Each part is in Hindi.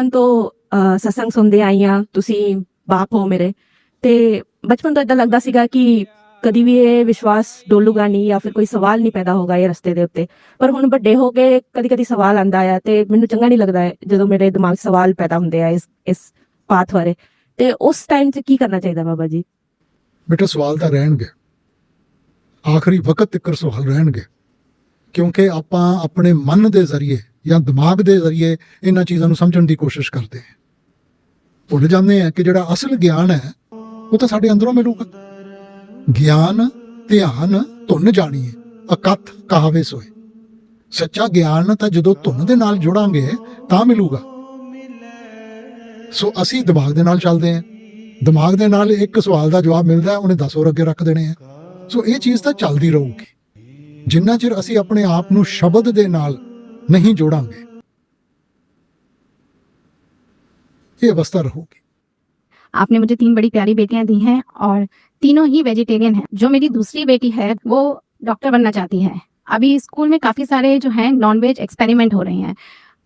ਬਚਪਨ ਤੋਂ ਸਤਸੰਗ ਸੁਣਦੇ ਆਈ ਹਾਂ, ਤੁਸੀਂ ਬਾਪ ਹੋ ਮੇਰੇ, ਤੇ ਬਚਪਨ ਤੋਂ ਇਦਾਂ ਲੱਗਦਾ ਸੀਗਾ ਕਿ ਕਦੀ ਵੀ ਇਹ ਵਿਸ਼ਵਾਸ ਡੋਲੂਗਾ ਨਹੀਂ ਜਾਂ ਫਿਰ ਕੋਈ ਸਵਾਲ ਨਹੀਂ ਪੈਦਾ ਹੋਗਾ ਇਹ ਰਸਤੇ ਦੇ ਉੱਤੇ। ਪਰ ਹੁਣ ਵੱਡੇ ਹੋ ਕੇ ਕਦੀ ਕਦੀ ਸਵਾਲ ਆਂਦਾ ਆ ਤੇ ਮੈਨੂੰ ਚੰਗਾ ਨਹੀਂ ਲੱਗਦਾ ਹੈ ਜਦੋਂ ਮੇਰੇ ਦਿਮਾਗ 'ਚ ਸਵਾਲ ਪੈਦਾ ਹੁੰਦੇ ਆ ਇਸ ਪਾਥ ਬਾਰੇ। ਤੇ ਉਸ ਟਾਈਮ 'ਚ ਕੀ ਕਰਨਾ ਚਾਹੀਦਾ ਬਾਬਾ ਜੀ? ਬੇਟਾ ਸਵਾਲ ਤਾਂ ਰਹਿਣਗੇ, ਆਖਰੀ ਵਕਤ ਤੱਕ ਸਵਾਲ ਰਹਿਣਗੇ, ਕਿਉਂਕਿ ਆਪਾਂ ਆਪਣੇ ਮਨ ਦੇ ਜ਼ਰੀਏ ਜਾਂ ਦਿਮਾਗ ਦੇ ਜ਼ਰੀਏ ਇਹਨਾਂ ਚੀਜ਼ਾਂ ਨੂੰ ਸਮਝਣ ਦੀ ਕੋਸ਼ਿਸ਼ ਕਰਦੇ ਹਾਂ। ਭੁੱਲ ਜਾਂਦੇ ਆ ਕਿ ਜਿਹੜਾ ਅਸਲ ਗਿਆਨ ਹੈ ਉਹ ਤਾਂ ਸਾਡੇ ਅੰਦਰੋਂ ਮਿਲੂਗਾ। ਗਿਆਨ ਧਿਆਨ ਧੁੰਨ ਜਾਣੀਏ ਅਕਥ ਕਹਾਵੇ ਸੋਏ। ਸੱਚਾ ਗਿਆਨ ਤਾਂ ਜਦੋਂ ਧੁੰਨ ਦੇ ਨਾਲ ਜੁੜਾਂਗੇ ਤਾਂ ਮਿਲੂਗਾ। ਸੋ ਅਸੀਂ ਦਿਮਾਗ ਦੇ ਨਾਲ ਚੱਲਦੇ ਹਾਂ, ਦਿਮਾਗ ਦੇ ਨਾਲ ਇੱਕ ਸਵਾਲ ਦਾ ਜਵਾਬ ਮਿਲਦਾ, ਉਹਨੇ 10 ਹੋਰ ਅੱਗੇ ਰੱਖ ਦੇਣੇ ਆ। ਸੋ ਇਹ ਚੀਜ਼ ਤਾਂ ਚੱਲਦੀ ਰਹੂਗੀ ਜਿੰਨਾ ਚਿਰ ਅਸੀਂ ਆਪਣੇ ਆਪ ਨੂੰ ਸ਼ਬਦ ਦੇ ਨਾਲ नहीं जोड़ांगे, ये अवस्था रहोगी। आपने मुझे 3 बड़ी प्यारी बेटियां दी हैं और तीनों ही वेजिटेरियन हैं। जो मेरी दूसरी बेटी है वो डॉक्टर बनना चाहती है। अभी स्कूल में काफ़ी सारे जो हैं नॉनवेज एक्सपेरिमेंट हो रहे हैं,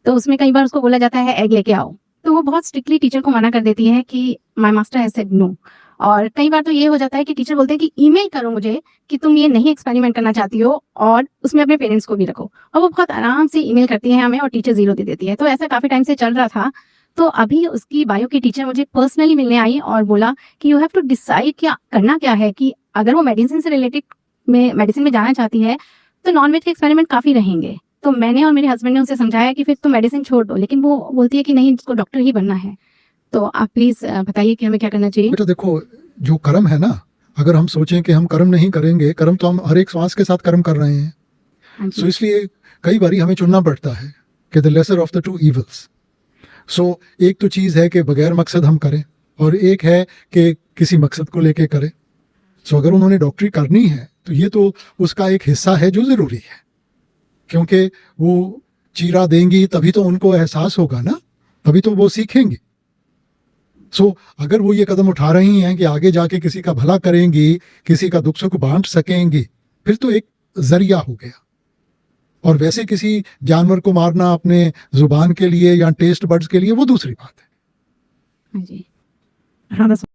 तो उसमें कई बार उसको बोला जाता है एग लेके आओ, तो वो बहुत स्ट्रिक्टली टीचर को मना कर देती है कि my master has said no. और कई बार तो ये हो जाता है कि टीचर बोलते हैं कि ईमेल करो मुझे कि तुम ये नहीं एक्सपेरिमेंट करना चाहती हो और उसमें अपने पेरेंट्स को भी रखो। और वो बहुत आराम से ईमेल करती है हमें और टीचर 0 दे देती है। तो ऐसा काफ़ी टाइम से चल रहा था। तो अभी उसकी बायो की टीचर मुझे पर्सनली मिलने आई और बोला कि यू हैव टू डिसाइड क्या करना क्या है, कि अगर वो मेडिसिन से रिलेटेड मेडिसिन में जाना चाहती है तो नॉनवेज के एक्सपेरिमेंट काफ़ी रहेंगे। तो मैंने और मेरे हस्बैंड ने उसे समझाया कि फिर तुम मेडिसिन छोड़ दो, लेकिन वो बोलती है कि नहीं, इसको डॉक्टर ही बनना है। तो आप प्लीज़ बताइए कि हमें क्या करना चाहिए। बेटा देखो, जो कर्म है ना, अगर हम सोचें कि हम कर्म नहीं करेंगे, कर्म तो हम हर एक श्वास के साथ कर्म कर रहे हैं। सो इसलिए कई बारी हमें चुनना पड़ता है कि the lesser of the two evils. So एक तो चीज़ है कि बगैर मकसद हम करें और एक है कि किसी मकसद को लेके करें। सो अगर उन्होंने डॉक्टरी करनी है तो ये तो उसका एक हिस्सा है जो ज़रूरी है, क्योंकि वो चीरा देंगी तभी तो उनको एहसास होगा ना, तभी तो वो सीखेंगी। सो अगर वो ये कदम उठा रही हैं कि आगे जाके किसी का भला करेंगी, किसी का दुख सुख बांट सकेंगी, फिर तो एक जरिया हो गया। और वैसे किसी जानवर को मारना अपने जुबान के लिए या टेस्ट बड्स के लिए वो दूसरी बात है। हाँ जी।